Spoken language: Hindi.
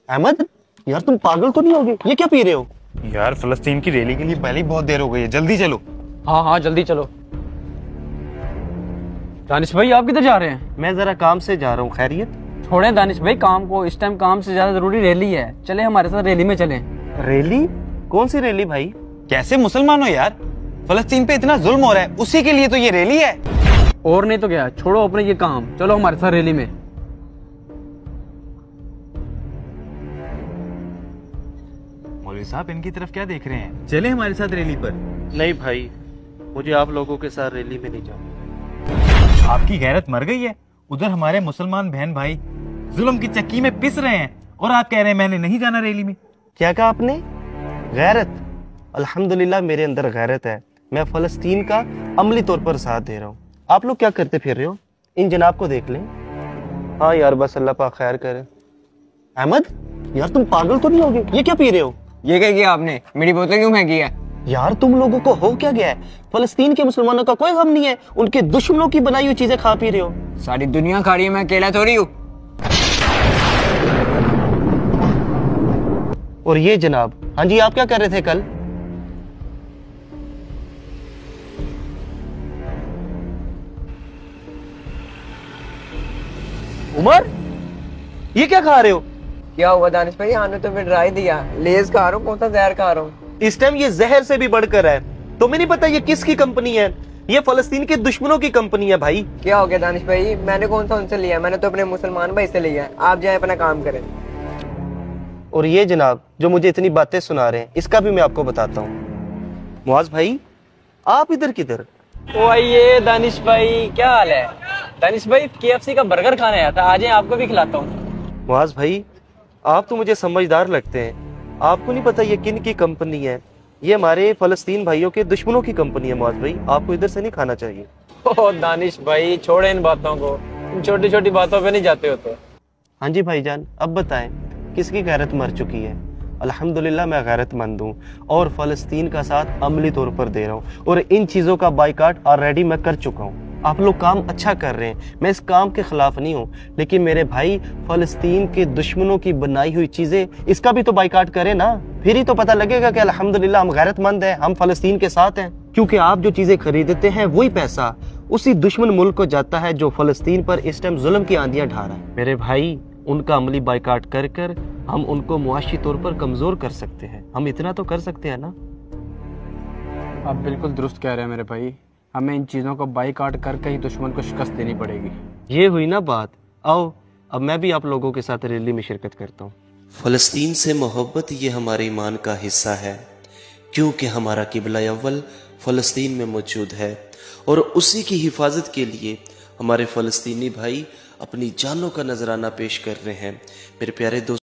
अहमद, यार तुम पागल तो नहीं होगे? ये क्या पी रहे हो? यार फलस्तीन की रैली के लिए पहले ही बहुत देर हो गई है, जल्दी चलो। हाँ हाँ जल्दी चलो। दानिश भाई आप किधर जा रहे हैं? मैं जरा काम से जा रहा हूँ। खैरियत? छोड़ें दानिश भाई काम को, इस टाइम काम से ज्यादा जरूरी रैली है। चले हमारे साथ रैली में चलें। रैली? कौन सी रैली भाई? कैसे मुसलमान हो यार, फलस्तीन पे इतना जुल्म हो रहा है, उसी के लिए तो ये रैली है। और नहीं तो क्या, छोड़ो अपने ये काम, चलो हमारे साथ रैली में। मौलवी साहब इनकी तरफ क्या देख रहे हैं, चले हमारे साथ रैली पर। नहीं भाई, मुझे आप लोगों के साथ रैली में नहीं जाना। आपकी गैरत मर गई है। उधर हमारे मुसलमान बहन भाई जुल्म की चक्की में पिस रहे हैं और आप कह रहे हैं मैंने नहीं जाना रैली में। क्या कहा आपने? गैरत? अल्हम्दुलिल्लाह मेरे अंदर गैरत है। मैं फलस्तीन का अमली तौर पर साथ दे रहा हूँ। आप लोग क्या करते फिर रहे हो? इन जनाब को देख लें। हाँ यार, बस अल्लाह पाक खैर करे। अहमद, यार तुम पागल तो नहीं होगे? ये क्या पी रहे हो? ये क्या किया आपने? मेरी बोतल क्यों फेंकी है? यार तुम लोगों को हो क्या गया है? फलस्तीन के मुसलमानों का कोई गम नहीं है, उनके दुश्मनों की बनाई हुई चीजें खा पी रहे हो। सारी दुनिया खा रही है, मैं अकेला थोड़ी हूँ। और ये जनाब, हाँ जी, आप क्या कर रहे थे कल? उमर, ये क्या खा रहे हो? क्या हुआ दानिश भाई, आने तो फिर डरा ही दिया। लेज खा रहा हूँ, कौन सा जहर खा रहा हूँ? इस टाइम ये जहर से भी बढ़कर है। तुम्हें नहीं पता ये किसकी कंपनी है? ये फलस्तीन के दुश्मनों की कंपनी है भाई। क्या हो गया दानिश भाई, मैंने कौन सा उनसे लिया? मैंने तो अपने मुसलमान भाई से लिया है। आप जाए अपना काम करें। और ये जनाब जो मुझे इतनी बातें सुना रहे हैं, इसका भी मैं आपको बताता हूँ। मुआज भाई, आप इधर किधर? ओ ये दानिश भाई, क्या हाल है? दानिश भाई KFC का बर्गर खाने आया था, आ जाए आपको भी खिलाता हूँ। मुआज भाई, आप तो मुझे समझदार लगते हैं। आपको नहीं पता ये किन की कंपनी है? ये हमारे फलस्तीन भाइयों के दुश्मनों की कंपनी है। मुआज भाई, आपको इधर से नहीं खाना चाहिए। ओ दानिश भाई छोड़े इन बातों को, तुम छोटी छोटी बातों पे नहीं जाते हो तो। हाँ जी भाईजान, अब बताएं किसकी गैरत मर चुकी है? अल्हम्दुलिल्लाह मैं गैरतमंद हूँ और फलस्तीन का साथ अमली तौर पर दे रहा हूँ, और इन चीज़ों का बाइकाट ऑलरेडी मैं कर चुका हूँ। आप लोग काम अच्छा कर रहे हैं, मैं इस काम के खिलाफ नहीं हूँ, लेकिन मेरे भाई फलस्तीन के दुश्मनों की बनाई हुई चीज़ें, इसका भी तो बाइकाट करें ना, फिर ही तो पता लगेगा कि अल्हम्दुलिल्लाह हम गैरतमंद हैं, हम फलस्तीन के साथ हैं। क्योंकि आप जो चीज़ें खरीदते हैं वही पैसा उसी दुश्मन मुल्क को जाता है जो फलस्तीन पर इस टाइम जुल्म की आंधियां ढा रहा है। मेरे भाई, उनका अमली बाइकाट कर कर हम उनको मुआशी तौर पर कमजोर कर सकते हैं। हम इतना तो कर सकते हैं ना? आप बिल्कुल दुरुस्त कह रहे हैं मेरे भाई, हमें इन चीज़ों को बाइकाट करके ही दुश्मन को शिकस्त देनी पड़ेगी। ये हुई ना बात। आओ अब मैं भी आप लोगों के साथ रैली में शिरकत करता हूँ। फ़लस्तीन से मोहब्बत ये हमारे ईमान का हिस्सा है, क्योंकि हमारा किबला अव्वल फ़लस्तीन में मौजूद है और उसी की हिफाजत के लिए हमारे फ़लस्तीनी भाई अपनी जानों का नजराना पेश कर रहे हैं। मेरे प्यारे दोस्त,